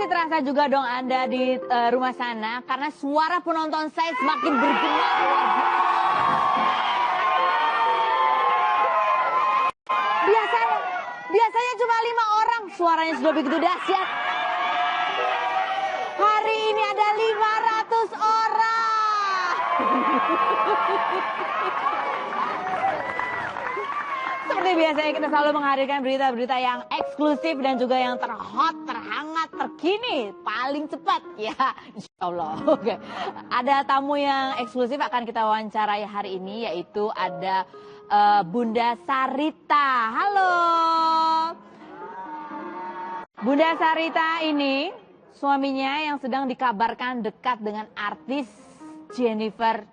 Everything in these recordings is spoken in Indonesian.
Pasti terasa juga dong Anda di rumah sana karena suara penonton saya semakin bergema. Biasanya cuma 5 orang, suaranya sudah begitu dahsyat. Hari ini ada 500 orang. Seperti biasanya kita selalu menghadirkan berita-berita yang eksklusif dan juga yang terhot, terhangat, terkini, paling cepat ya, insya Allah. Oke, ada tamu yang eksklusif akan kita wawancarai hari ini, yaitu ada Bunda Sarita. Halo. Bunda Sarita ini suaminya yang sedang dikabarkan dekat dengan artis Jennifer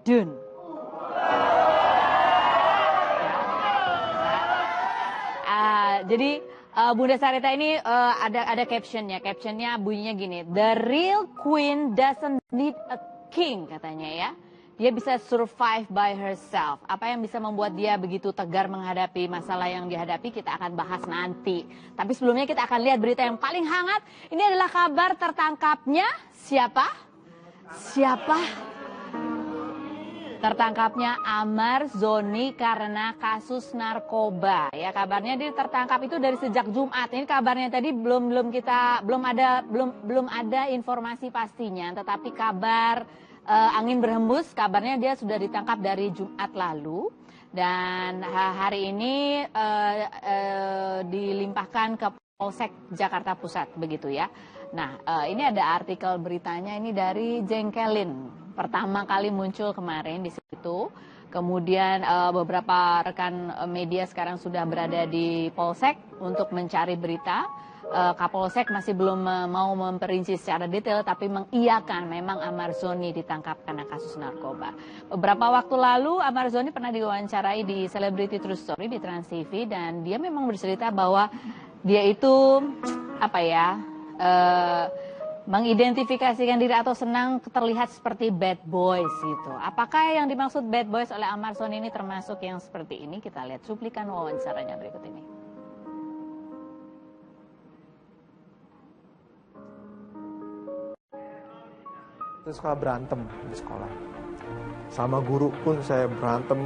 Dunn. Jadi Bunda Sarita ini ada captionnya. Captionnya bunyinya gini, "The real queen doesn't need a king," katanya ya. Dia bisa survive by herself. Apa yang bisa membuat dia begitu tegar menghadapi masalah yang dihadapi, kita akan bahas nanti. Tapi sebelumnya kita akan lihat berita yang paling hangat. Ini adalah kabar tertangkapnya siapa? Tertangkapnya Amar Zoni karena kasus narkoba. Ya, kabarnya dia tertangkap itu dari sejak Jumat. Ini kabarnya tadi belum ada informasi pastinya, tetapi kabar angin berhembus, kabarnya dia sudah ditangkap dari Jumat lalu dan hari ini dilimpahkan ke Polsek Jakarta Pusat begitu ya. Nah, ini ada artikel beritanya ini dari Jengkelin. Pertama kali muncul kemarin di situ. Kemudian beberapa rekan media sekarang sudah berada di Polsek untuk mencari berita. Kapolsek masih belum mau memperinci secara detail, tapi mengiyakan memang Amar Zoni ditangkap karena kasus narkoba. Beberapa waktu lalu Amar Zoni pernah diwawancarai di Celebrity True Story di Trans TV dan dia memang bercerita bahwa dia itu mengidentifikasikan diri atau senang terlihat seperti bad boys gitu. Apakah yang dimaksud bad boys oleh Amar Zoni ini termasuk yang seperti ini? Kita lihat cuplikan wawancaranya berikut ini. Saya suka berantem di sekolah. Sama guru pun saya berantem,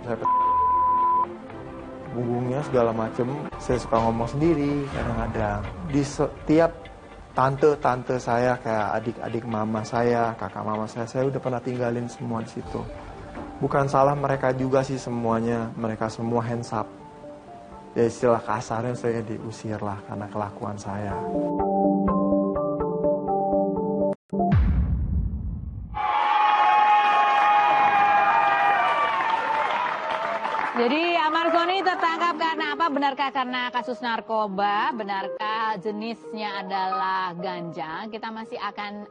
saya punggungnya segala macem. Saya suka ngomong sendiri kadang-kadang. Di setiap tante-tante saya, kayak adik-adik mama saya, kakak mama saya udah pernah tinggalin semua di situ. Bukan salah mereka juga sih semuanya, mereka semua hands up. Ya istilah kasarnya saya diusir lah karena kelakuan saya. Jadi Amar Zoni tertangkap karena apa? Benarkah karena kasus narkoba? Benarkah jenisnya adalah ganja? Kita masih akan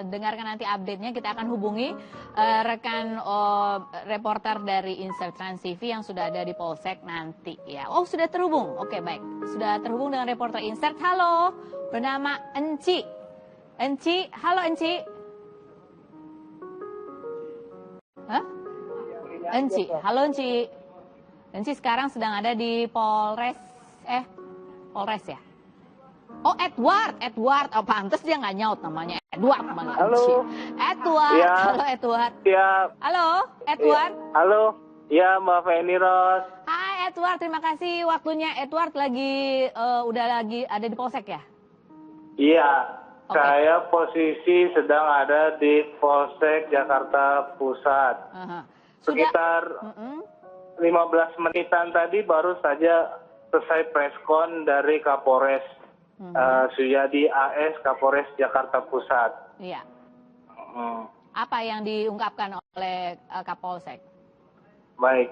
dengarkan nanti update-nya. Kita akan hubungi rekan reporter dari Insert Trans TV yang sudah ada di Polsek nanti ya. Oh, sudah terhubung. Oke, baik. Sudah terhubung dengan reporter Insert. Halo, bernama Enci. Halo Enci. Hah? Enci, halo Enci. Enci sekarang sedang ada di Polres ya? Oh, Edward. Oh, pantes dia nggak nyaut namanya Edward. Halo. Edward. Ya. Halo Edward. Ya. Halo Edward. Ya. Halo. Ya, Mbak Feni Ros. Hai Edward, terima kasih waktunya. Edward udah lagi ada di Polsek ya? Iya. Okay. Saya posisi sedang ada di Polsek Jakarta Pusat. Sekitar 15 menitan tadi baru saja selesai preskon dari Kapolres Suyadi AS Kapolres Jakarta Pusat. Iya. Apa yang diungkapkan oleh Kapolsek? Baik,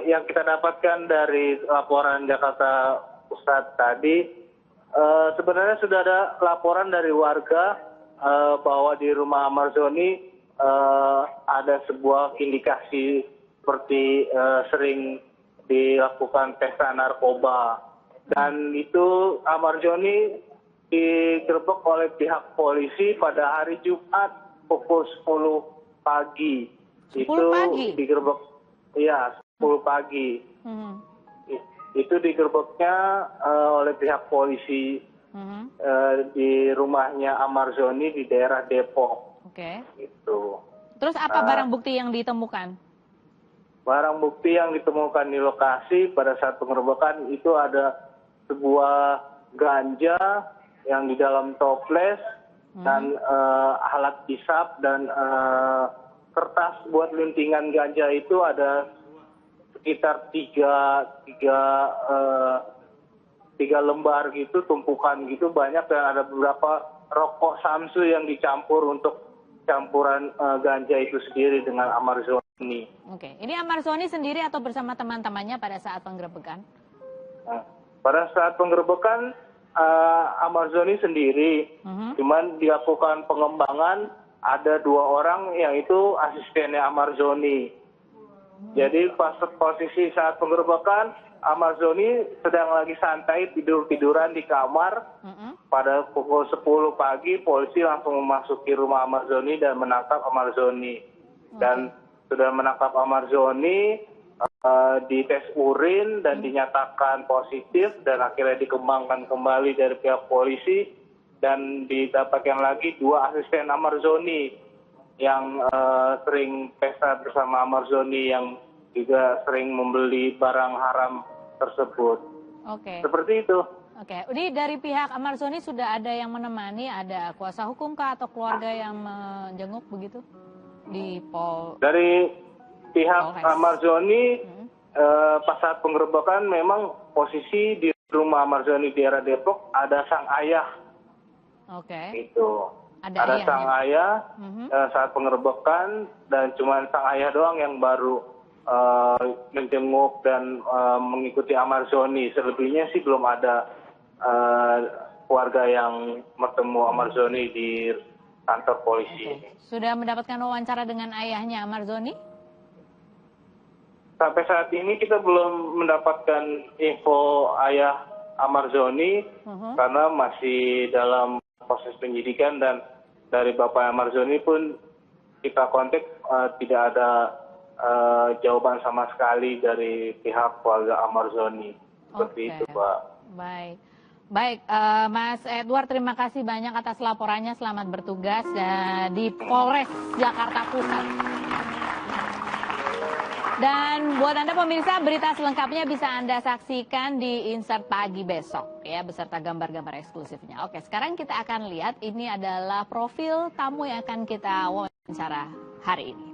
yang kita dapatkan dari laporan Jakarta Pusat tadi, sebenarnya sudah ada laporan dari warga bahwa di rumah Amar Zoni ada sebuah indikasi seperti sering dilakukan pesta narkoba. Dan itu Amar Zoni digerebek oleh pihak polisi pada hari Jumat pukul 10 pagi. 10 pagi? Digerebek, iya 10 pagi. Itu digerebeknya oleh pihak polisi di rumahnya Amarzoni di daerah Depok. Oke. Itu. Terus apa barang bukti yang ditemukan? Barang bukti yang ditemukan di lokasi pada saat penggerebekan itu ada sebuah ganja yang di dalam toples dan alat hisap dan kertas buat luntingan ganja itu ada sekitar tiga lembar gitu, tumpukan gitu banyak, dan ada beberapa rokok Samsu yang dicampur untuk campuran ganja itu sendiri dengan Amarzoni. Oke, ini Amarzoni sendiri atau bersama teman-temannya pada saat penggerebekan? Nah, pada saat penggerebekan Amarzoni sendiri, cuman dilakukan pengembangan ada 2 orang yang itu asistennya Amarzoni. Jadi pas posisi saat penggerebekan, Amarzoni sedang lagi santai tiduran di kamar. Pada pukul 10 pagi, polisi langsung memasuki rumah Amarzoni dan menangkap Amarzoni. Dan sudah menangkap Amarzoni, dites urin dan dinyatakan positif, dan akhirnya dikembangkan kembali dari pihak polisi. Dan didapatkan lagi 2 asisten Amarzoni yang sering pesta bersama Amarzoni, yang juga sering membeli barang haram tersebut. Oke. Seperti itu. Oke, ini dari pihak Amarzoni sudah ada yang menemani, ada kuasa hukum kah atau keluarga yang menjenguk begitu di Dari pihak Polres. Amarzoni pas saat penggerebekan memang posisi di rumah Amarzoni di daerah Depok ada sang ayah. Oke. Itu. Ada sang ayah saat penggerebekan, dan cuma sang ayah doang yang baru menjenguk dan mengikuti Amarzoni. Selebihnya sih belum ada keluarga yang bertemu Amarzoni di kantor polisi. Sudah mendapatkan wawancara dengan ayahnya Amarzoni? Sampai saat ini kita belum mendapatkan info ayah Amarzoni karena masih dalam proses penyidikan, dan dari Bapak Amarzoni pun kita kontak tidak ada jawaban sama sekali dari pihak keluarga Amarzoni. Seperti itu, Pak. Baik, Mas Edward, terima kasih banyak atas laporannya. Selamat bertugas di Polres Jakarta Pusat. Dan buat Anda pemirsa, berita selengkapnya bisa Anda saksikan di Insert Pagi besok ya, beserta gambar-gambar eksklusifnya. Oke, sekarang kita akan lihat ini adalah profil tamu yang akan kita wawancara hari ini.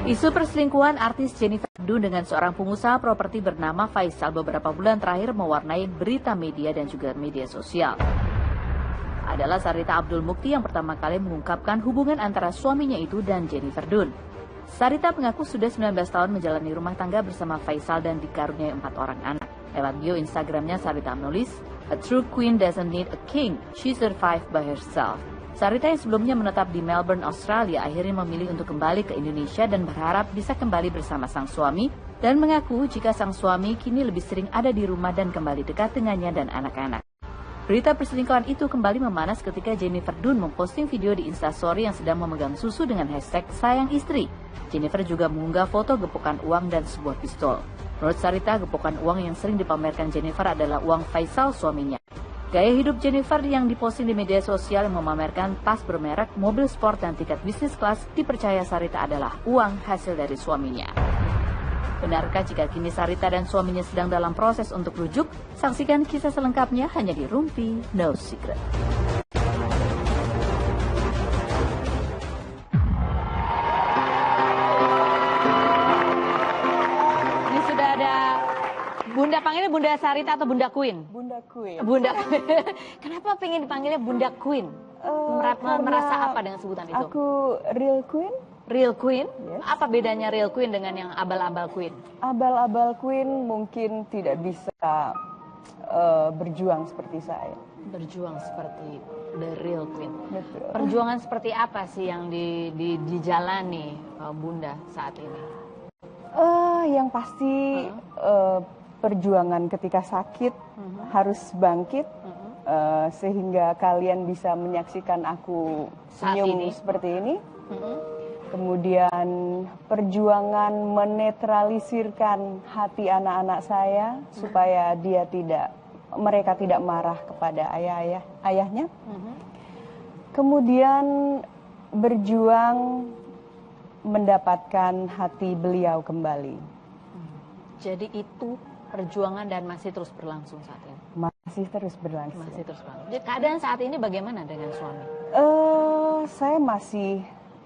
Isu perselingkuhan artis Jennifer Verdun dengan seorang pengusaha properti bernama Faisal beberapa bulan terakhir mewarnai berita media dan juga media sosial. Adalah Sarita Abdul Mukti yang pertama kali mengungkapkan hubungan antara suaminya itu dan Jennifer Verdun. Sarita mengaku sudah 19 tahun menjalani rumah tangga bersama Faisal dan dikaruniai 4 orang anak. Lewat bio Instagramnya, Sarita menulis, "A true queen doesn't need a king, she survived by herself." Sarita yang sebelumnya menetap di Melbourne, Australia, akhirnya memilih untuk kembali ke Indonesia dan berharap bisa kembali bersama sang suami, dan mengaku jika sang suami kini lebih sering ada di rumah dan kembali dekat dengannya dan anak-anak. Berita perselingkuhan itu kembali memanas ketika Jennifer Verdun memposting video di Instastory yang sedang memegang susu dengan hashtag sayang istri. Jennifer juga mengunggah foto gepukan uang dan sebuah pistol. Menurut Sarita, gepukan uang yang sering dipamerkan Jennifer adalah uang Faisal suaminya. Gaya hidup Jennifer yang diposting di media sosial yang memamerkan tas bermerek, mobil sport, dan tiket bisnis kelas dipercaya Sarita adalah uang hasil dari suaminya. Benarkah jika kini Sarita dan suaminya sedang dalam proses untuk rujuk? Saksikan kisah selengkapnya hanya di Rumpi No Secret. Ini sudah ada Bunda, panggilnya Bunda Sarita atau Bunda Queen? Bunda Queen. Bunda Queen. Kenapa pengen dipanggilnya Bunda Queen? Merasa apa dengan sebutan itu? Aku real queen. Real Queen? Yes. Apa bedanya Real Queen dengan yang abal-abal Queen? Abal-abal queen mungkin tidak bisa berjuang seperti saya. Berjuang seperti the Real Queen. Betul. Perjuangan seperti apa sih yang dijalani Bunda saat ini? Yang pasti perjuangan ketika sakit harus bangkit sehingga kalian bisa menyaksikan aku Saat senyum ini. seperti ini. Kemudian perjuangan menetralisirkan hati anak-anak saya supaya mereka tidak marah kepada ayahnya. Kemudian berjuang mendapatkan hati beliau kembali. Jadi itu perjuangan dan masih terus berlangsung saat ini? Masih terus berlangsung. Masih terus berlangsung. Jadi keadaan saat ini bagaimana dengan suami? Saya masih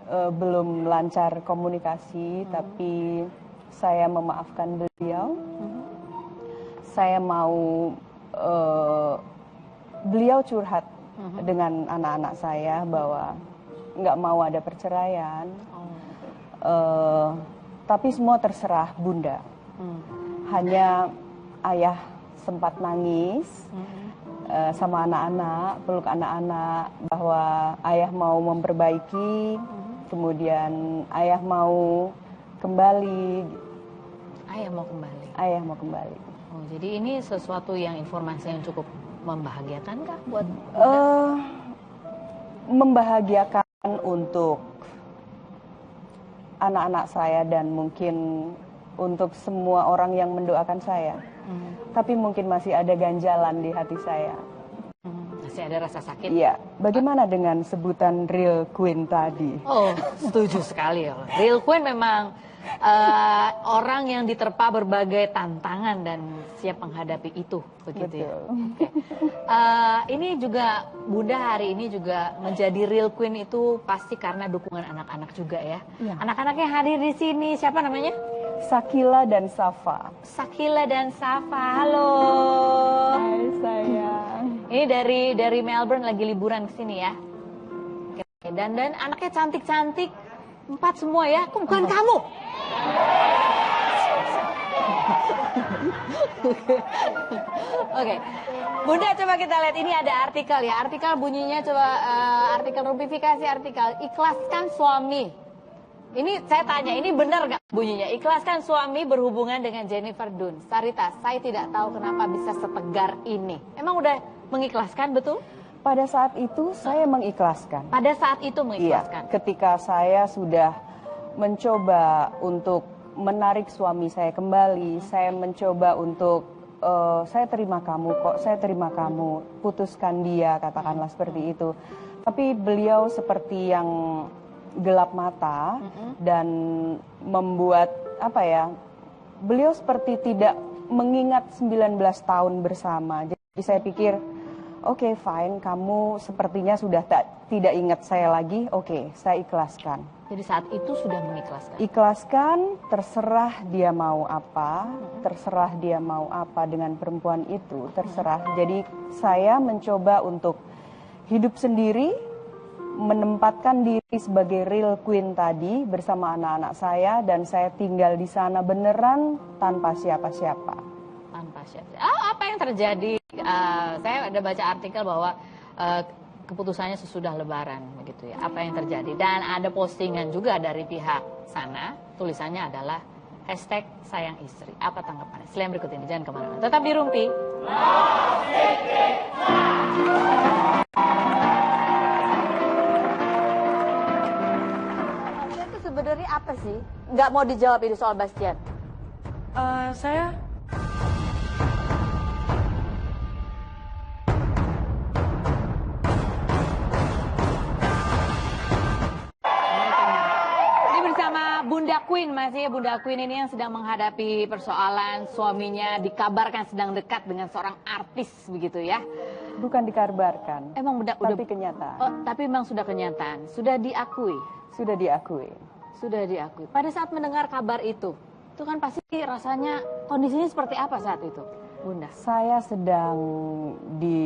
belum lancar komunikasi, tapi saya memaafkan beliau. Saya mau beliau curhat dengan anak-anak saya bahwa nggak mau ada perceraian. Tapi semua terserah Bunda. Hanya ayah sempat nangis sama anak-anak, peluk anak-anak bahwa ayah mau memperbaiki, kemudian ayah mau kembali. Ayah mau kembali. Ayah mau kembali. Oh, jadi ini sesuatu yang informasi yang cukup membahagiakan kah buat membahagiakan untuk anak-anak saya dan mungkin untuk semua orang yang mendoakan saya. Tapi mungkin masih ada ganjalan di hati saya. Masih ada rasa sakit? Iya. Bagaimana dengan sebutan Real Queen tadi? Oh, setuju sekali. Real Queen memang orang yang diterpa berbagai tantangan dan siap menghadapi itu, begitu. Betul. Ya. Ini juga Bunda hari ini juga menjadi Real Queen itu pasti karena dukungan anak-anak juga ya. Ya. Anak-anak yang hadir di sini siapa namanya? Sakila dan Safa. Sakila dan Safa, halo. Hai sayang. Ini dari Melbourne lagi liburan ke sini ya. Oke. Dan anaknya cantik-cantik, 4 semua ya. Kok bukan kamu? Oke. Bunda coba kita lihat ini ada artikel ya. Artikel bunyinya coba artikel notifikasi artikel ikhlaskan suami. Ini saya tanya, ini benar nggak bunyinya? Ikhlaskan suami berhubungan dengan Jennifer Dunn. Sarita, saya tidak tahu kenapa bisa setegar ini. Emang udah mengikhlaskan betul? Pada saat itu saya mengikhlaskan. Pada saat itu mengikhlaskan? Iya, ketika saya sudah mencoba untuk menarik suami saya kembali, saya mencoba untuk, saya terima kamu kok, saya terima kamu, putuskan dia, katakanlah seperti itu. Tapi beliau seperti yang gelap mata dan membuat beliau seperti tidak mengingat 19 tahun bersama. Jadi saya pikir oke, fine, kamu sepertinya sudah tidak ingat saya lagi, oke, saya ikhlaskan. Jadi saat itu sudah mengikhlaskan? Ikhlaskan, terserah dia mau apa, terserah dia mau apa dengan perempuan itu, terserah. Jadi saya mencoba untuk hidup sendiri, menempatkan diri sebagai real queen tadi bersama anak-anak saya, dan saya tinggal di sana beneran tanpa siapa-siapa. Tanpa siapa? Apa yang terjadi? Saya ada baca artikel bahwa keputusannya sesudah Lebaran, begitu ya. Apa yang terjadi? Dan ada postingan juga dari pihak sana, tulisannya adalah #sayangistri. Apa tanggapannya? Selain berikut ini, jangan kemana-mana. Tetap di Rumpi. Sebenarnya apa sih? Nggak mau dijawab ini soal Bastian. Saya Ini bersama Bunda Queen, masih Bunda Queen ini yang sedang menghadapi persoalan suaminya dikabarkan sedang dekat dengan seorang artis begitu ya. Bukan dikabarkan, Emang tapi kenyataan. Oh, tapi memang sudah kenyataan, sudah diakui. Sudah diakui. Sudah diakui. Pada saat mendengar kabar itu kan pasti rasanya kondisinya seperti apa saat itu, Bunda? Saya sedang di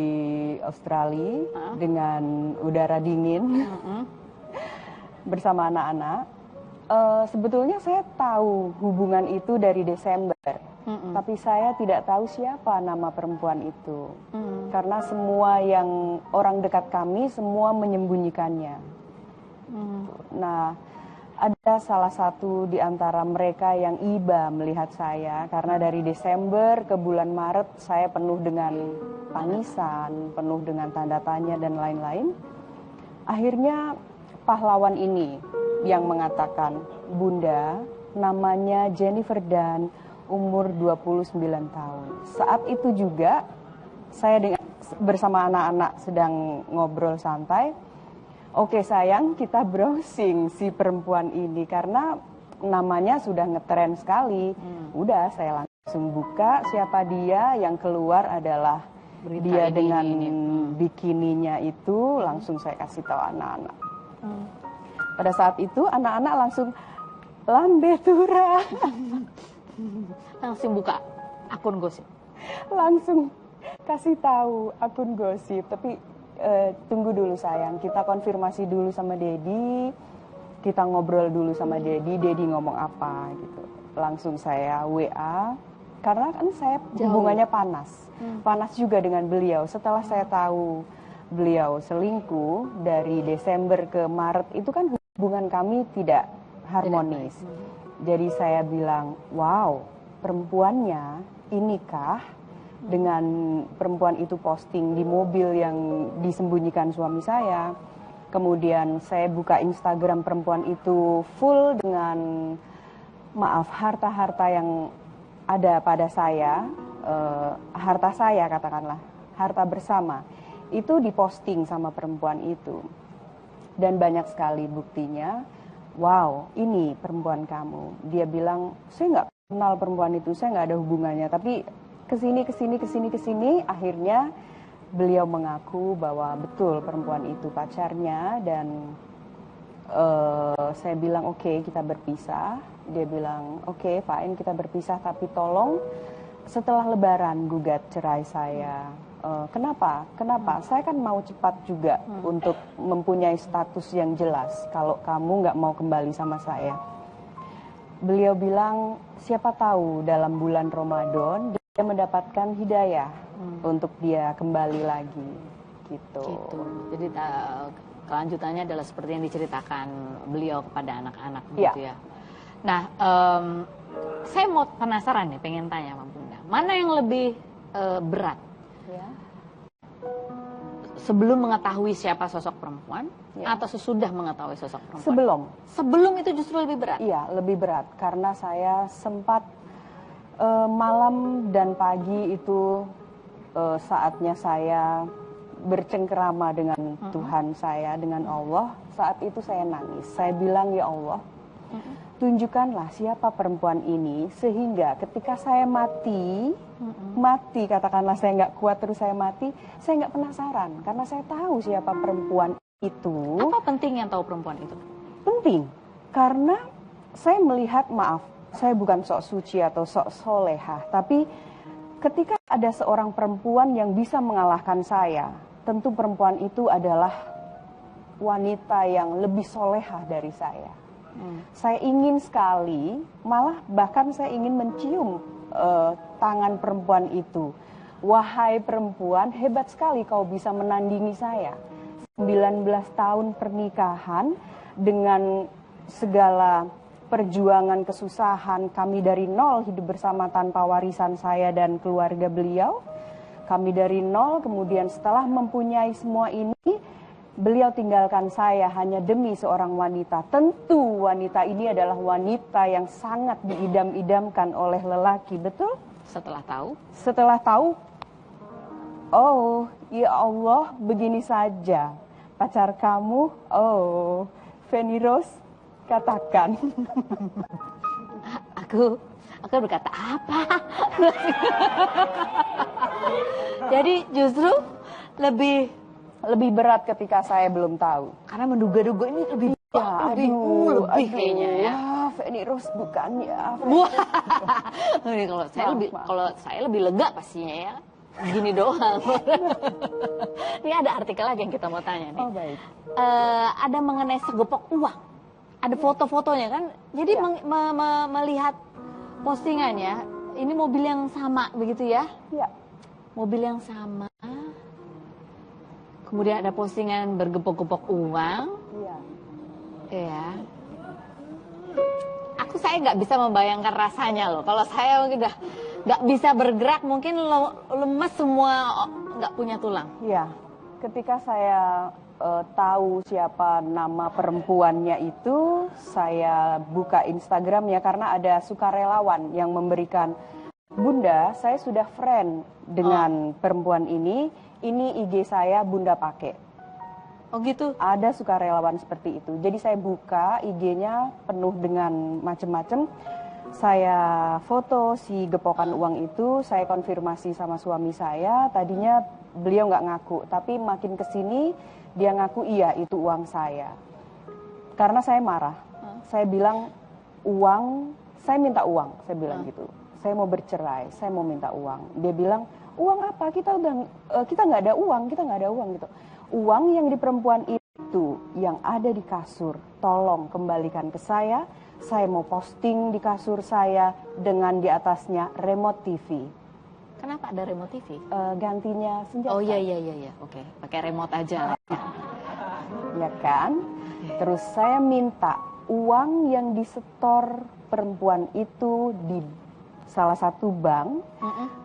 Australia dengan udara dingin bersama anak-anak. Sebetulnya saya tahu hubungan itu dari Desember, tapi saya tidak tahu siapa nama perempuan itu. Karena semua yang orang dekat kami semua menyembunyikannya. Nah, ada salah satu di antara mereka yang iba melihat saya, karena dari Desember ke bulan Maret saya penuh dengan tangisan, penuh dengan tanda tanya dan lain-lain. Akhirnya pahlawan ini yang mengatakan, "Bunda, namanya Jennifer dan umur 29 tahun." Saat itu juga saya bersama anak-anak sedang ngobrol santai. "Oke sayang, kita browsing si perempuan ini karena namanya sudah ngetren sekali." Udah, saya langsung buka siapa dia. Yang keluar adalah berita dia dengan bikininya itu. Langsung saya kasih tahu anak-anak. Pada saat itu anak-anak langsung lambe tura. Langsung buka akun gosip. Langsung kasih tahu akun gosip. Tapi tunggu dulu sayang, kita konfirmasi dulu sama Dedi. Kita ngobrol dulu sama Dedi ngomong apa gitu. Langsung saya WA, karena kan saya hubungannya panas. Panas juga dengan beliau. Setelah saya tahu beliau selingkuh dari Desember ke Maret, itu kan hubungan kami tidak harmonis. Jadi saya bilang, wow, perempuannya inikah dengan perempuan itu posting di mobil yang disembunyikan suami saya. Kemudian saya buka Instagram perempuan itu full dengan, maaf, harta-harta yang ada pada saya, harta saya katakanlah, harta bersama, itu diposting sama perempuan itu. Dan banyak sekali buktinya, wow, ini perempuan kamu. Dia bilang, saya nggak kenal perempuan itu, saya nggak ada hubungannya, tapi kesini, akhirnya beliau mengaku bahwa betul perempuan itu pacarnya. Dan saya bilang oke, kita berpisah. Dia bilang oke, fine, kita berpisah, tapi tolong setelah Lebaran gugat cerai saya. Kenapa? Saya kan mau cepat juga untuk mempunyai status yang jelas kalau kamu nggak mau kembali sama saya. Beliau bilang siapa tahu dalam bulan Ramadan dia mendapatkan hidayah untuk dia kembali lagi gitu. Jadi kelanjutannya adalah seperti yang diceritakan beliau kepada anak-anak gitu ya. Nah, saya mau penasaran nih, pengen tanya sama Bunda, mana yang lebih berat? Ya. Sebelum mengetahui siapa sosok perempuan atau sesudah mengetahui sosok perempuan? Sebelum itu justru lebih berat? Iya, lebih berat karena saya sempat malam dan pagi itu saatnya saya bercengkerama dengan Tuhan saya, dengan Allah. Saat itu saya nangis. Saya bilang, ya Allah, tunjukkanlah siapa perempuan ini sehingga ketika saya mati, katakanlah saya nggak kuat terus saya mati, saya nggak penasaran karena saya tahu siapa perempuan itu. Apa pentingnya tahu perempuan itu? Penting karena saya melihat, maaf, saya bukan sok suci atau sok solehah, tapi ketika ada seorang perempuan yang bisa mengalahkan saya, tentu perempuan itu adalah wanita yang lebih solehah dari saya. Saya ingin sekali, malah bahkan saya ingin mencium tangan perempuan itu. Wahai perempuan, hebat sekali kau bisa menandingi saya. 19 tahun pernikahan dengan segala perjuangan, kesusahan, kami dari nol hidup bersama tanpa warisan saya dan keluarga beliau. Kami dari nol, kemudian setelah mempunyai semua ini, beliau tinggalkan saya hanya demi seorang wanita. Tentu wanita ini adalah wanita yang sangat diidam-idamkan oleh lelaki, betul? Setelah tahu? Setelah tahu, oh ya Allah, begini saja pacar kamu, oh Feni Rose, katakan. Aku berkata apa? Jadi justru lebih berat ketika saya belum tahu. Karena menduga-duga ini lebih kayaknya ya. Wah, Feni Rose bukan ya. Kalau saya lebih lega pastinya ya. Gini doang. Ini ada artikel lagi yang kita mau tanya nih. Oh, baik. Ada mengenai segepok uang. Ada foto-fotonya kan, jadi melihat postingannya, ini mobil yang sama begitu ya? Iya. Mobil yang sama, kemudian ada postingan bergepok-gepok uang. Iya. Iya. Saya nggak bisa membayangkan rasanya loh. Kalau saya mungkin udah nggak bisa bergerak, mungkin lemes semua, nggak punya tulang. Iya. Ketika saya tahu siapa nama perempuannya itu, saya buka Instagramnya karena ada sukarelawan yang memberikan, Bunda, saya sudah friend dengan perempuan ini IG saya Bunda pakai. Oh gitu? Ada sukarelawan seperti itu. Jadi saya buka IG-nya penuh dengan macam-macam. Saya foto si gepokan uang itu, saya konfirmasi sama suami saya. Tadinya beliau nggak ngaku, tapi makin kesini dia ngaku iya itu uang saya. Karena saya marah, saya bilang uang, saya minta uang, saya bilang gitu. Saya mau bercerai, saya mau minta uang. Dia bilang uang apa? Kita nggak ada uang, kita nggak ada uang gitu. Uang yang di perempuan itu yang ada di kasur, tolong kembalikan ke saya. Saya mau posting di kasur saya dengan di atasnya remote TV. Kenapa ada remote TV? Gantinya senjata. Oh iya, oke. Pakai remote aja. Ya kan? Terus saya minta uang yang disetor perempuan itu di salah satu bank,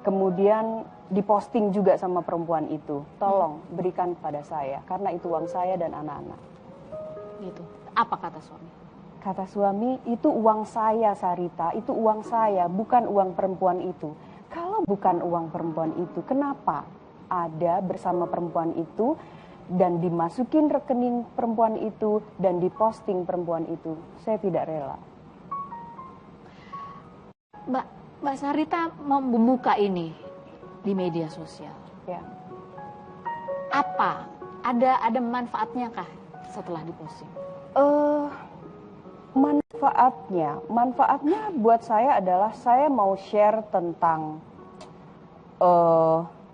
kemudian diposting juga sama perempuan itu. Tolong berikan kepada saya, karena itu uang saya dan anak-anak. Gitu. Apa kata suami? Kata suami, itu uang saya Sarita, itu uang saya, bukan uang perempuan itu. Kalau bukan uang perempuan itu, kenapa ada bersama perempuan itu dan dimasukin rekening perempuan itu dan diposting perempuan itu? Saya tidak rela. Mbak Sarita membuka ini di media sosial. Ya. Apa? Ada manfaatnya kah setelah diposting? Manfaatnya buat saya adalah saya mau share tentang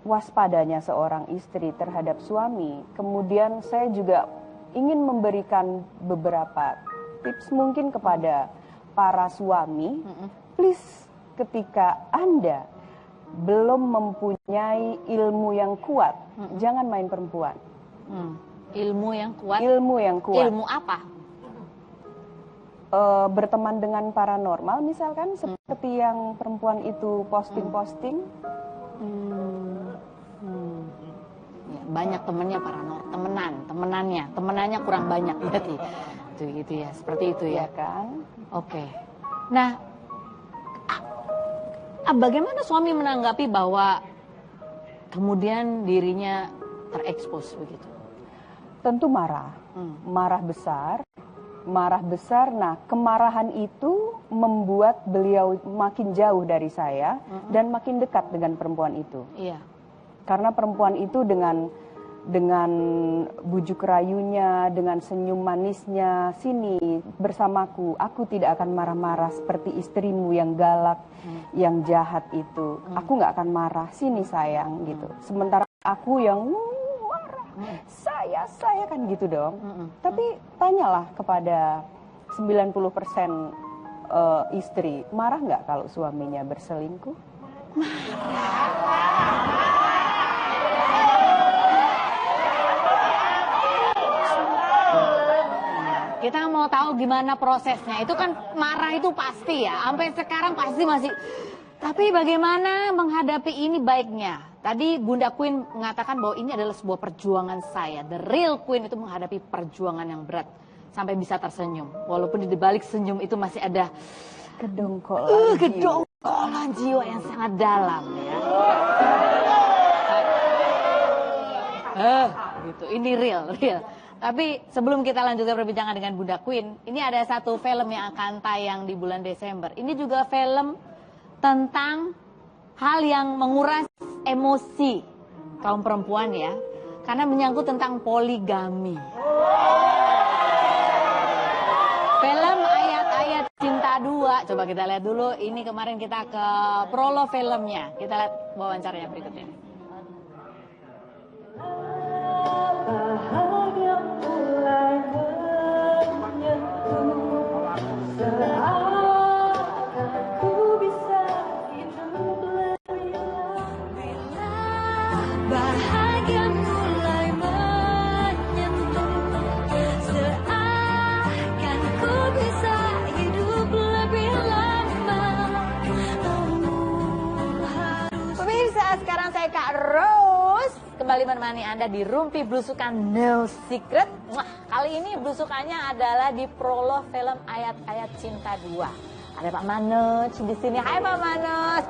waspadanya seorang istri terhadap suami. Kemudian saya juga ingin memberikan beberapa tips mungkin kepada para suami. Please, ketika Anda belum mempunyai ilmu yang kuat, jangan main perempuan. Ilmu yang kuat? Ilmu yang kuat. Ilmu apa? Berteman dengan paranormal misalkan, seperti yang perempuan itu posting-posting. Ya, banyak temennya paranormal, temenannya kurang banyak berarti. Itu gitu ya, seperti itu ya. Ya kan? Oke. Nah, bagaimana suami menanggapi bahwa kemudian dirinya terekspos begitu? Tentu marah. Marah besar. Nah, kemarahan itu membuat beliau makin jauh dari saya dan makin dekat dengan perempuan itu. Iya. Karena perempuan itu dengan bujuk rayunya, dengan senyum manisnya, sini bersamaku, aku tidak akan marah-marah seperti istrimu yang galak, yang jahat itu. Aku nggak akan marah, sini sayang gitu. Sementara aku yang marah, saya kan gitu dong. Tapi tanyalah kepada 90% istri, marah nggak kalau suaminya berselingkuh? Kita mau tahu gimana prosesnya. Itu kan marah itu pasti ya. Sampai sekarang pasti masih. Tapi bagaimana menghadapi ini baiknya? Tadi Bunda Queen mengatakan bahwa ini adalah sebuah perjuangan saya. The real Queen itu menghadapi perjuangan yang berat. Sampai bisa tersenyum. Walaupun di balik senyum itu masih ada kedongkolan jiwa yang sangat dalam ya. Gitu. Ini real. Tapi sebelum kita lanjutkan perbincangan dengan Bunda Queen, ini ada satu film yang akan tayang di bulan Desember. Ini juga film tentang hal yang menguras emosi kaum perempuan ya. Karena menyangkut tentang poligami. Film Ayat-Ayat Cinta 2. Coba kita lihat dulu, ini kemarin kita ke prolog filmnya. Kita lihat wawancaranya berikut ini. menemani Anda di Rumpi Blusukan No Secret. Wah, kali ini blusukannya adalah di prolog film Ayat-Ayat Cinta 2. Ada Pak Manoj di sini. Hai Pak Manoj.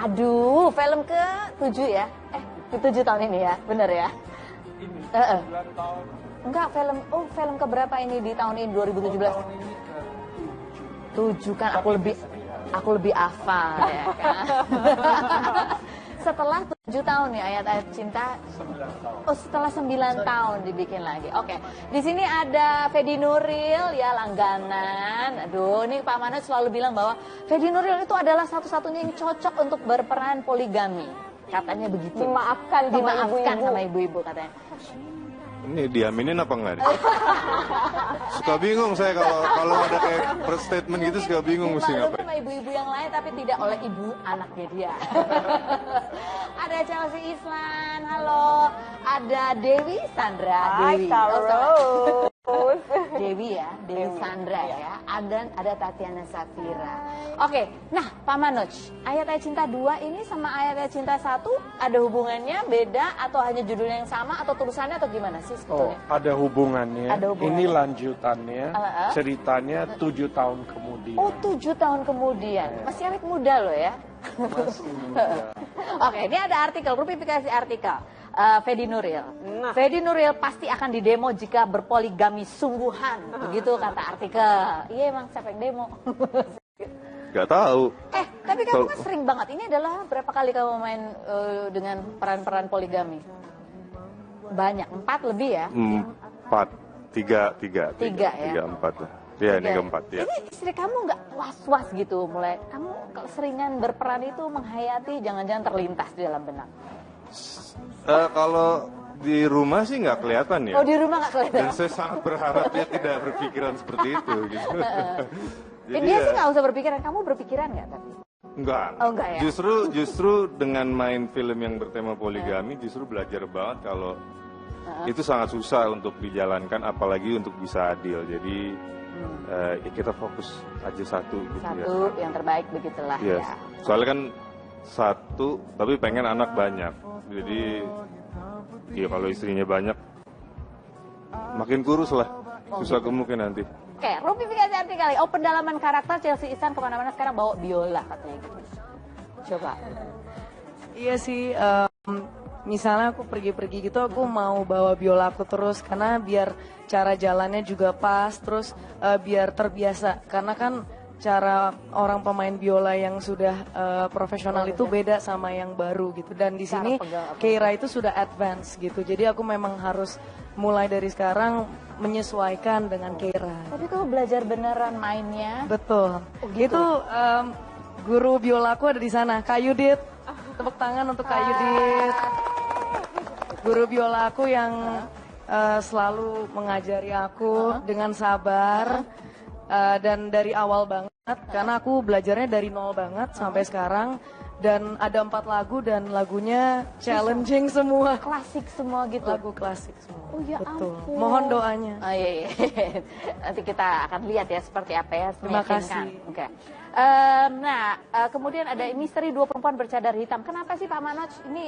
Aduh, film ke-7 ya? Ke-7 tahun ini ya? Bener ya? Ini 9 tahun. Enggak, film keberapa ini di tahun ini 2017? Tahun ini ke-7. 7 kan aku lebih hafal ya kan. Setelah 7 tahun nih Ayat-Ayat Cinta. 9 tahun. Oh, setelah 9 tahun dibikin lagi. Oke. Di sini ada Fedi Nuril ya, langganan. Aduh, ini Pak Manoj selalu bilang bahwa Fedi Nuril itu adalah satu-satunya yang cocok untuk berperan poligami. Katanya begitu. Dimaafkan Sama ibu-ibu katanya. Ini diaminin apa enggak nih? Suka bingung saya kalau ada kayak statement gitu, suka bingung mesti ngapain. Sama ibu-ibu yang lain tapi tidak oleh ibu anaknya dia. Ada Chelsea Islan, halo. Ada Dewi Sandra. Hai, Karo. Dewi ya, Dewi Sandra ya. Ada Tatiana Safira. Oke, nah Pak Manoj, Ayat-Ayat Cinta 2 ini sama Ayat-Ayat Cinta 1 ada hubungannya, beda atau hanya judulnya yang sama atau tulisannya atau gimana sih Oh, sebetulnya? ada hubungannya. Ada hubungannya. Ini lanjutannya. Ceritanya 7 tahun kemudian. Oh, 7 tahun kemudian. Masih awet muda loh ya. Masih muda. Oke, ini ada artikel, rupifikasi artikel. Fedi Nuril. Fedi Nuril pasti akan didemo jika berpoligami sungguhan. Begitu kata artikel. Iya emang siapa yang demo? Gak tahu. Tapi kamu kan sering banget. Ini adalah berapa kali kamu main dengan peran-peran poligami? Banyak, 4 lebih ya? 3 ya? 4 lah. Ya, ini keempat ya. Ini istri kamu nggak was-was gitu mulai? Kamu kalau seringan berperan itu menghayati jangan-jangan terlintas di dalam benak? Kalau di rumah sih nggak kelihatan ya. Oh, di rumah nggak kelihatan? Dan saya sangat berharap dia tidak berpikiran seperti itu. Gitu. Dia sih nggak usah berpikiran. Kamu berpikiran nggak tapi? Enggak. Oh, enggak ya? Justru dengan main film yang bertema poligami justru belajar banget kalau itu sangat susah untuk dijalankan, apalagi untuk bisa adil. Jadi ya kita fokus aja satu gitu ya. Satu yang terbaik begitulah Yes. ya. Soalnya kan satu, tapi pengen anak banyak. Jadi ya kalau istrinya banyak makin kurus lah. Susah gemuk ya nanti. Oke, rupifikasi artikel kali. Oh, pendalaman karakter Chelsea Islan kemana-mana sekarang bawa biola katanya gitu. Coba. Iya sih, misalnya aku pergi-pergi gitu, aku mau bawa biola aku terus karena biar cara jalannya juga pas, terus biar terbiasa. Karena kan cara orang pemain biola yang sudah profesional itu beda sama yang baru gitu. Dan di sini Keira itu sudah advance gitu. Jadi aku memang harus mulai dari sekarang menyesuaikan dengan Keira. Tapi kamu belajar beneran mainnya? Betul. Oh, gitu? Itu guru biola aku ada di sana, Kak Yudit. Tepuk tangan untuk Kak Yudit. Guru biola aku yang selalu mengajari aku dengan sabar dan dari awal banget. Karena aku belajarnya dari nol banget sampai sekarang. Dan ada 4 lagu dan lagunya challenging semua. Klasik semua gitu? Lagu klasik semua. Oh ya betul. ampun. Mohon doanya. Oh iya. Nanti kita akan lihat ya seperti apa ya. Terima kasih. Oke. Kemudian ada misteri 2 perempuan bercadar hitam. Kenapa sih Pak Manoj? Ini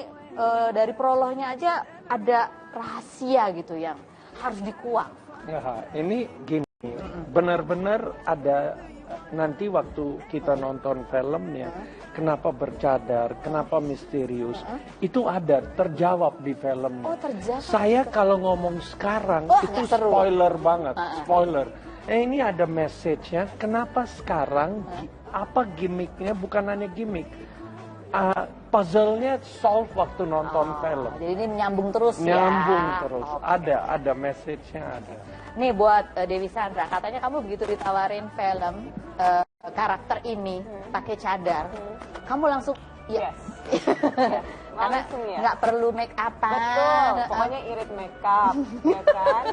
dari prolognya aja ada rahasia gitu yang harus dikuak. Ya, ini gini, benar-benar ada nanti waktu kita nonton filmnya, kenapa bercadar, kenapa misterius, itu ada terjawab di filmnya. Oh, terjawab. Saya kalau ngomong sekarang itu nggak seru. spoiler banget, spoiler. Ini ada message-nya, kenapa sekarang, apa gimmicknya, bukan hanya gimmick. Puzzle-nya solve waktu nonton film. Jadi ini nyambung terus ya? Nyambung terus, ada message-nya ada. Nih buat Dewi Sandra, katanya kamu begitu ditawarin film karakter ini pakai cadar, kamu langsung yes. Karena Langsung ya? nggak perlu make up-an. Betul, pokoknya irit makeup, ya kan?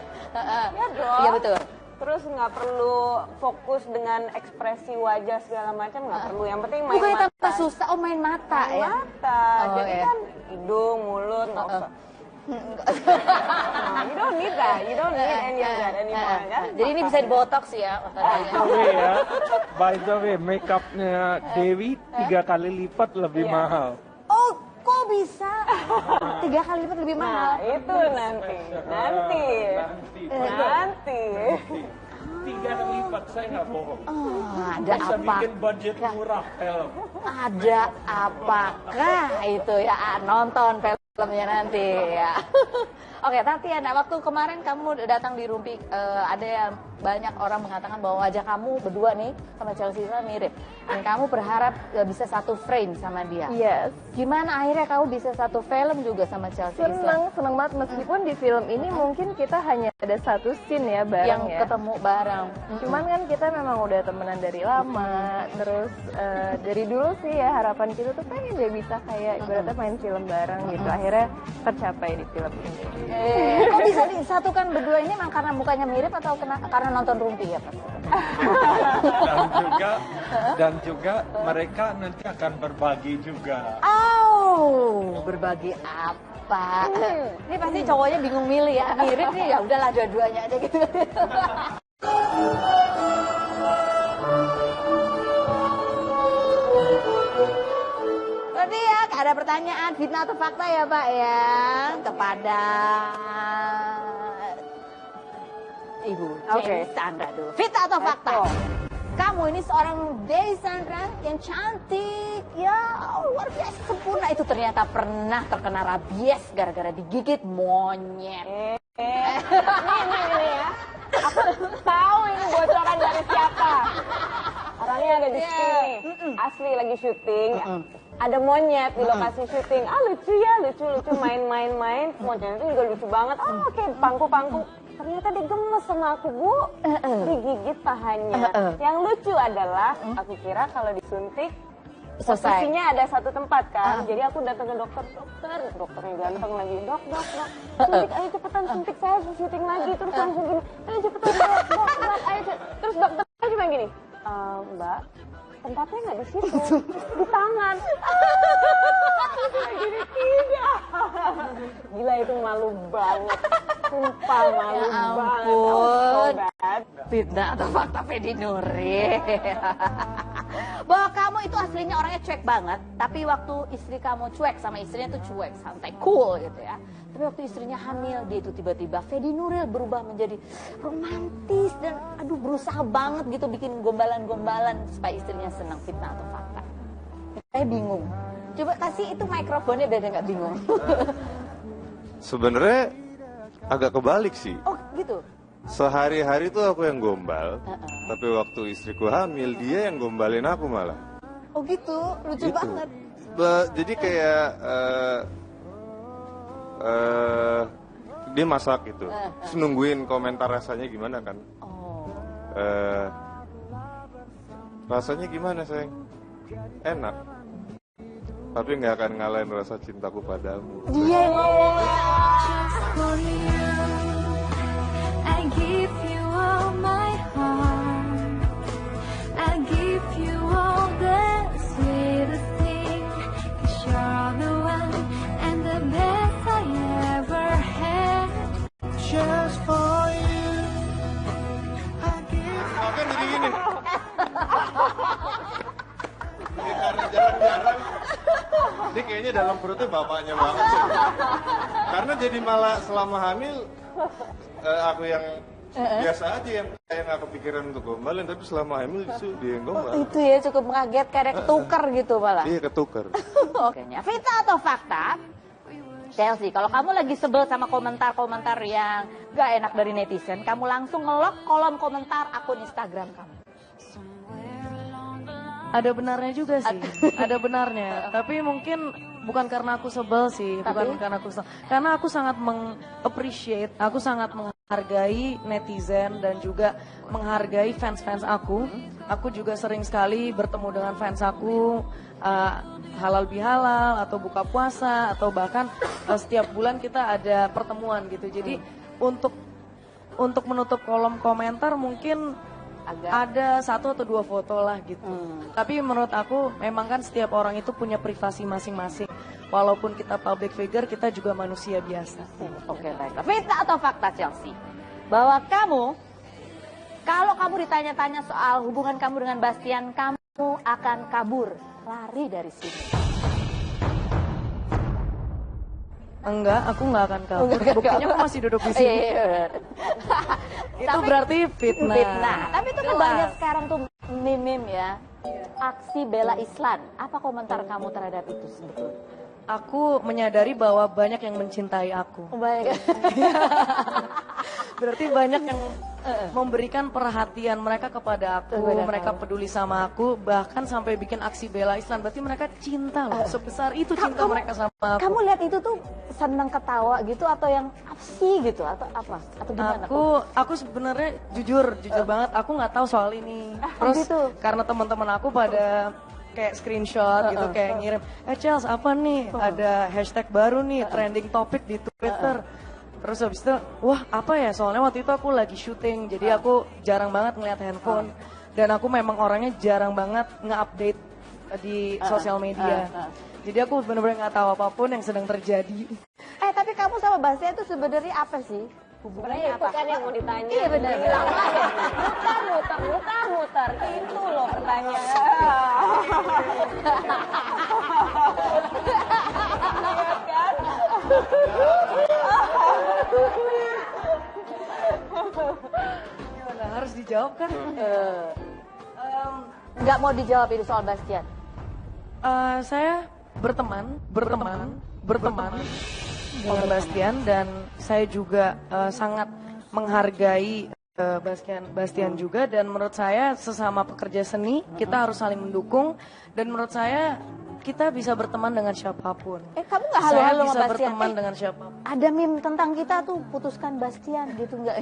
Ya dong. Iya betul. Terus nggak perlu fokus dengan ekspresi wajah segala macam, nggak perlu. Yang penting main Bukannya mata. tambah susah, main mata Main ya? mata. Oh, Jadi iya. kan hidung, mulut, nggak usah. Nah, you don't need that. You don't need any of that anymore, kan? Jadi ini bisa dibotox ya? Ya, by the way, makeupnya Dewi 3 kali lipat lebih mahal. Oh, Kok bisa 3 kali lipat lebih mahal? Nah, itu nanti. 3 kali lipat, saya nggak bohong. Ada Bisa apa? bikin budget murah film. Ada apakah itu ya? Nonton filmnya nanti ya. Oke, Tatiana, waktu kemarin kamu datang di Rumpi, ada yang banyak orang mengatakan bahwa wajah kamu berdua nih sama Chelsea Islan mirip. Dan kamu berharap bisa satu frame sama dia. Yes. Gimana akhirnya kamu bisa satu film juga sama Chelsea Islan? Seneng banget meskipun di film ini mungkin kita hanya ada satu scene ya bareng Yang ya. ketemu bareng. Cuman kan kita memang udah temenan dari lama, terus dari dulu sih ya harapan kita tuh pengen dia bisa kayak ibaratnya main film bareng gitu. Akhirnya tercapai di film ini. Kok bisa disatukan berdua ini emang karena mukanya mirip atau karena nonton Rumpi ya Pak? Dan juga mereka nanti akan berbagi juga. Oh, berbagi apa? Ini pasti cowoknya bingung milih ya. Mirip nih, ya udahlah dua-duanya aja gitu. Berarti ya ada pertanyaan fitnah atau fakta ya Pak ya kepada Ibu Dewi Sandra dulu. Fitnah atau fakta? Kamu ini seorang Dewi Sandra yang cantik, ya luar biasa sempurna. Itu ternyata pernah terkena rabies gara-gara digigit monyet. Ini ya. Aku tahu ini bocoran dari siapa. Orangnya ada di sini. Asli lagi syuting. Ada monyet di lokasi syuting. Lucu ya, lucu main-main. Monyetnya itu juga lucu banget. Oke, pangku-pangku. Ternyata digemes sama aku, Bu. Digigit pahanya. Yang lucu adalah, aku kira kalau disuntik, Selesai. posisinya ada satu tempat kan. Jadi aku datang ke dokter. Dokternya ganteng lagi. Dok. Suntik, ayo cepetan suntik, saya syuting lagi. Terus langsung gini, ayo cepetan dok, ayo cepetan. Terus dokternya cuma gini, Mbak, tempatnya nggak di situ, di tangan. Gini, tidak. Gila, itu malu banget. Sumpah malu banget. Ampun. Sobat. Fitnah atau fakta Fedi Nuri? Bahwa kamu itu aslinya orangnya cuek banget, tapi waktu istri kamu cuek sama istrinya tuh cuek, santai, cool gitu ya. Tapi waktu istrinya hamil, dia itu tiba-tiba Fedi Nuril berubah menjadi romantis dan berusaha banget gitu bikin gombalan-gombalan supaya istrinya senang. Fitnah atau fakta? Saya bingung. Coba kasih itu mikrofonnya biar dia nggak bingung. Sebenarnya agak kebalik sih. Oh gitu? Sehari-hari tuh aku yang gombal, tapi waktu istriku hamil dia yang gombalin aku malah. Oh gitu? Lucu Gitu. banget. Jadi kayak dia masak gitu, terus nungguin komentar rasanya gimana kan? Oh. Rasanya gimana sayang? Enak. Tapi nggak akan ngalahin rasa cintaku padamu. Dia yang ngomong. I give you all my heart. I give you all the sweetest thing. 'Cause you're the one and the best I ever had. Just for you. Oke jadi gini. Karena jarang-jarang, ini kayaknya dalam perutnya bapaknya banget sih. Karena jadi malah selama hamil, aku yang biasa aja yang kayak nggak kepikiran untuk gombalin, tapi selama hamil justru dia yang gombal. Itu ya cukup mengagetkan, kayak ketukar gitu malah. Iya ketukar. Oke, fitnah atau fakta? Chelsea, kalau kamu lagi sebel sama komentar-komentar yang gak enak dari netizen, kamu langsung nge-lock kolom komentar akun Instagram kamu. Ada benarnya juga sih, ada benarnya. Tapi mungkin bukan karena aku sebel sih, bukan karena aku sebel. Karena aku sangat meng-appreciate, aku sangat menghargai netizen dan juga menghargai fans-fans aku. Aku juga sering sekali bertemu dengan fans aku, halal bihalal atau buka puasa atau bahkan setiap bulan kita ada pertemuan gitu. Jadi untuk menutup kolom komentar mungkin ada 1 atau 2 foto lah gitu. Tapi menurut aku memang kan setiap orang itu punya privasi masing-masing. Walaupun kita public figure, kita juga manusia biasa. Oke, baik. Fitnah atau fakta Chelsea? Bahwa kalau kamu ditanya-tanya soal hubungan kamu dengan Bastian, kamu akan kabur, lari dari sini. Enggak, aku nggak akan kabur. Buktinya aku masih duduk di sini. Itu berarti fitnah. Fitnah. Tapi itu kan banyak sekarang tuh meme ya. Aksi bela Islam. Apa komentar kamu terhadap itu sebetulnya? Aku menyadari bahwa banyak yang mencintai aku. Baik. Berarti banyak yang memberikan perhatian mereka kepada aku, mereka peduli sama aku, bahkan sampai bikin aksi bela Islam. Berarti mereka cinta loh, sebesar itu cinta mereka sama aku. Kamu lihat itu tuh senang ketawa gitu atau yang apa sih gitu atau apa? Atau gimana? Aku sebenarnya jujur banget, aku nggak tahu soal ini. Terus gitu. Karena teman-teman aku pada kayak screenshot gitu, kayak ngirim, Chels apa nih, ada hashtag baru nih, trending topic di Twitter. Terus habis itu, wah apa ya, soalnya waktu itu aku lagi syuting, jadi aku jarang banget ngeliat handphone. Dan aku memang orangnya jarang banget nge-update di sosial media. Jadi aku bener-bener nggak tahu apapun yang sedang terjadi. Tapi kamu sama Bastian itu sebenarnya apa sih? Sebenarnya itu kan yang mau ditanya. Iya benar. Bilang aja, mutar. Itu loh pertanyaan. Lihat kan? Gimana, harus dijawab kan? Nggak mau dijawab itu soal Bastian. Saya berteman dengan Bastian, dan saya juga sangat menghargai Bastian juga, dan menurut saya sesama pekerja seni kita harus saling mendukung, dan menurut saya kita bisa berteman dengan siapapun. Kamu nggak halo-halo Saya sama bisa Bastian? berteman dengan siapapun. Ada meme tentang kita tuh, putuskan Bastian gitu nggak?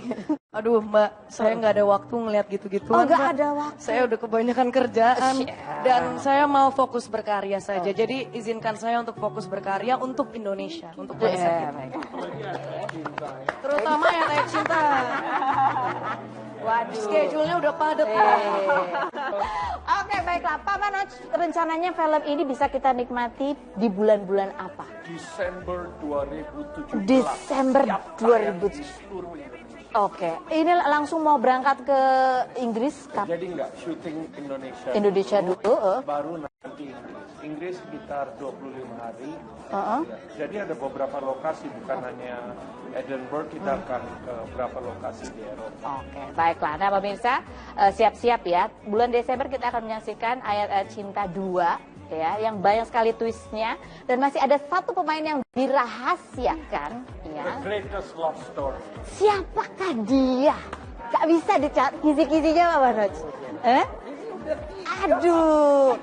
Aduh Mbak, saya nggak ada waktu ngeliat gitu-gituan. Oh nggak Mbak. ada waktu. Saya udah kebanyakan kerjaan dan saya mau fokus berkarya saja. Jadi izinkan saya untuk fokus berkarya untuk Indonesia, untuk bangsa kita. Terutama yang naik cinta. Waduh. Schedule-nya udah padat. Oke, baiklah. Pak Manoj, rencananya film ini bisa kita nikmati di bulan-bulan apa? Desember 2017. Desember 2017. Oke, ini langsung mau berangkat ke Inggris? Jadi enggak, syuting Indonesia. Indonesia dulu. Baru nanti Inggris sekitar 25 hari. Jadi ada beberapa lokasi, bukan hanya Edinburgh, kita akan ke beberapa lokasi di Eropa. Oke, baiklah. Nah pemirsa, siap-siap ya. Bulan Desember kita akan menyaksikan Ayat Cinta 2. Ya, yang banyak sekali twistnya, dan masih ada satu pemain yang dirahasiakan, ya. The greatest love story. Siapakah dia? Gak bisa dicat kisi-kisinya Pak Manoj. Aduh.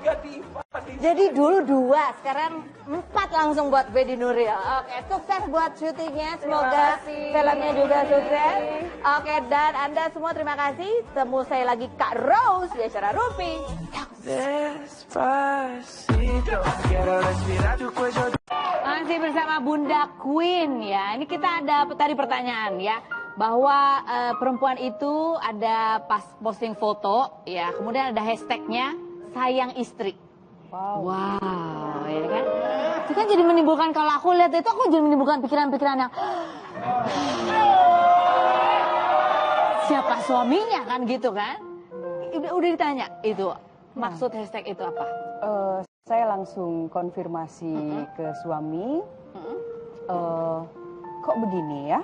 Jadi dulu 2, sekarang 4 langsung buat Bedi Nuril. Oke, sukses buat syutingnya. Semoga filmnya juga sukses. Oke, dan Anda semua terima kasih. Temu saya lagi Kak Rose di acara Rupi. Masih bersama Bunda Queen ya. Ini kita ada tadi pertanyaan ya, bahwa perempuan itu ada pas posting foto ya, kemudian ada hashtagnya sayang istri. Wow, ya kan? Itu kan jadi menimbulkan, kalau aku lihat itu aku jadi menimbulkan pikiran-pikiran yang siapa suaminya kan gitu kan? Udah ditanya itu maksud hashtag itu apa? Saya langsung konfirmasi ke suami, kok begini ya?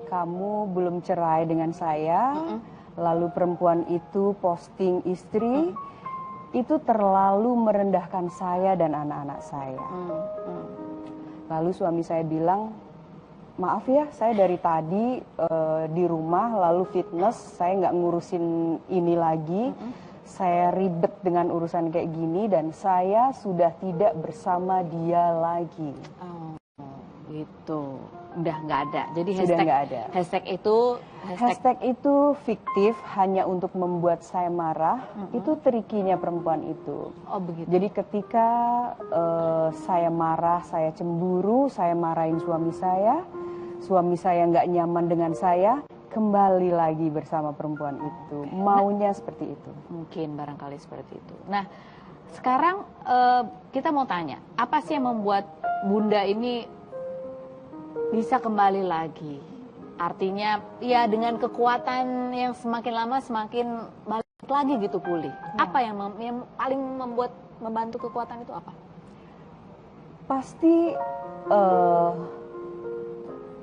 Kamu belum cerai dengan saya, lalu perempuan itu posting istri, itu terlalu merendahkan saya dan anak-anak saya. Lalu suami saya bilang, maaf ya, saya dari tadi di rumah lalu fitness, saya nggak ngurusin ini lagi. Saya ribet dengan urusan kayak gini dan saya sudah tidak bersama dia lagi. Oh, gitu. Udah nggak ada. Jadi Sudah nggak ada. Hashtag itu fiktif, hanya untuk membuat saya marah. Itu trikinya perempuan itu. Oh begitu. Jadi ketika saya marah, saya cemburu, saya marahin suami saya nggak nyaman dengan saya, kembali lagi bersama perempuan itu. Maunya seperti itu. Mungkin barangkali seperti itu. Nah, sekarang kita mau tanya, apa sih yang membuat Bunda ini bisa kembali lagi? Artinya ya dengan kekuatan yang semakin lama semakin balik lagi gitu pulih. Apa yang paling membantu kekuatan itu apa? Pasti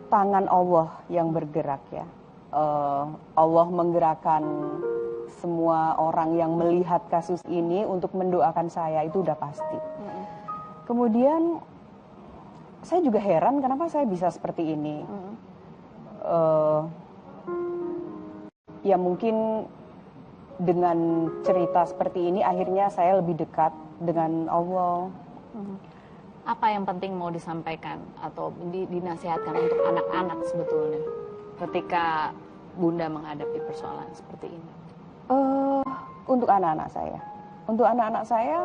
tangan Allah yang bergerak ya. Allah menggerakkan semua orang yang melihat kasus ini untuk mendoakan saya, itu udah pasti. Kemudian saya juga heran kenapa saya bisa seperti ini. Ya mungkin dengan cerita seperti ini akhirnya saya lebih dekat dengan Allah. Apa yang penting mau disampaikan atau dinasihatkan untuk anak-anak sebetulnya ketika Bunda menghadapi persoalan seperti ini? Untuk anak-anak saya,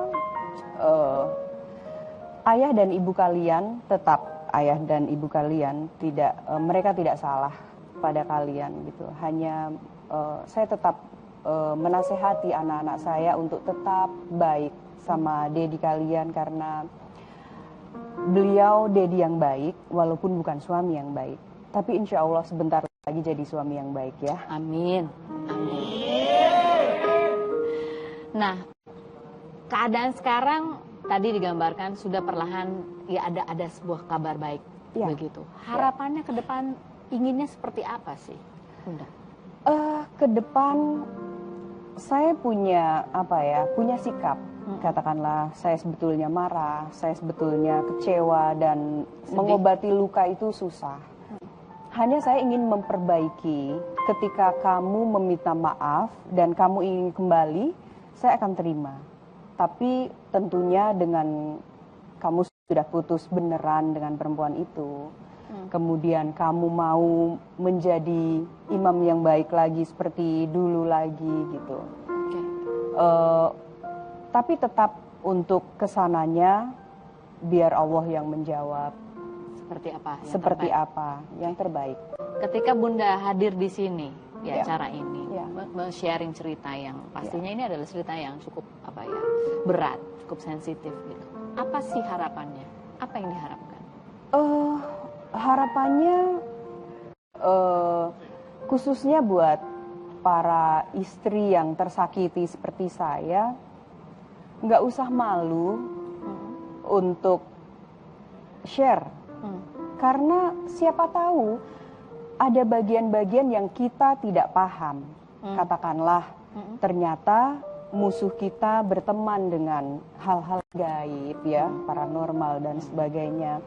ayah dan ibu kalian tetap ayah dan ibu kalian, tidak mereka tidak salah pada kalian gitu. Hanya saya tetap menasehati anak-anak saya untuk tetap baik sama dedi kalian karena beliau dedi yang baik walaupun bukan suami yang baik. Tapi insya Allah sebentar lagi jadi suami yang baik ya. Amin. Nah, keadaan sekarang tadi digambarkan sudah perlahan ya ada sebuah kabar baik ya. Begitu. Harapannya ke depan inginnya seperti apa sih, Bunda? Ke depan saya punya sikap. Katakanlah saya sebetulnya marah, saya sebetulnya kecewa dan mengobati luka itu susah. Hanya saya ingin memperbaiki. Ketika kamu meminta maaf dan kamu ingin kembali, saya akan terima. Tapi tentunya dengan kamu sudah putus beneran dengan perempuan itu, kemudian kamu mau menjadi imam yang baik lagi seperti dulu lagi gitu. Tapi tetap untuk kesananya biar Allah yang menjawab. Seperti apa yang terbaik. Ketika Bunda hadir di sini di acara ini, sharing cerita yang pastinya ini adalah cerita yang cukup berat, cukup sensitif gitu. Apa sih harapannya? Apa yang diharapkan? Harapannya khususnya buat para istri yang tersakiti seperti saya, nggak usah malu untuk share. Karena siapa tahu ada bagian-bagian yang kita tidak paham. Katakanlah ternyata musuh kita berteman dengan hal-hal gaib ya, paranormal dan sebagainya.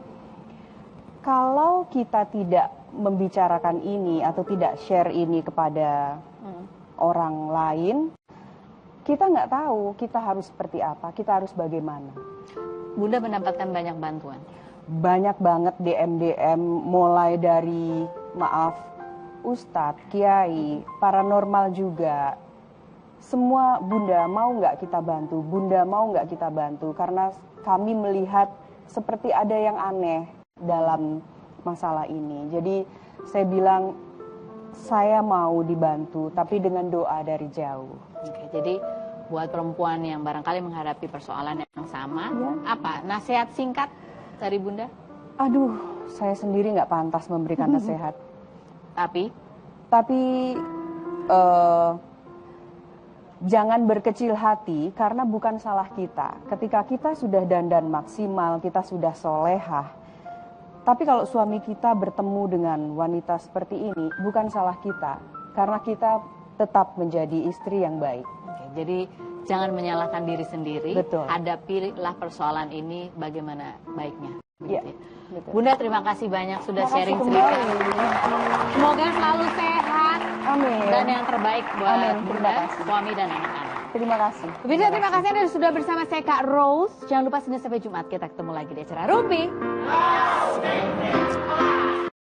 Kalau kita tidak membicarakan ini atau tidak share ini kepada orang lain, kita nggak tahu kita harus seperti apa, kita harus bagaimana. Bunda mendapatkan banyak bantuan? Banyak banget DM mulai dari Ustadz, Kiai, paranormal juga. Semua Bunda mau nggak kita bantu, Bunda mau nggak kita bantu. Karena kami melihat seperti ada yang aneh dalam masalah ini. Jadi saya bilang saya mau dibantu tapi dengan doa dari jauh. Oke, jadi buat perempuan yang barangkali menghadapi persoalan yang sama, apa nasihat singkat dari Bunda? Aduh, saya sendiri nggak pantas memberikan nasihat. Tapi jangan berkecil hati karena bukan salah kita. Ketika kita sudah dandan maksimal, kita sudah solehah. Tapi kalau suami kita bertemu dengan wanita seperti ini, bukan salah kita. Karena kita tetap menjadi istri yang baik. Oke, jadi jangan menyalahkan diri sendiri. Betul. Hadapilah persoalan ini bagaimana baiknya. Iya. Betul. Bunda terima kasih banyak sudah sharing cerita. Semoga selalu sehat. Amin. Dan yang terbaik buat Bunda, suami dan anak-anak. Terima kasih. Terima kasih Anda sudah bersama saya Kak Rose. Jangan lupa Senin sampai Jumat kita ketemu lagi di acara Rumpi.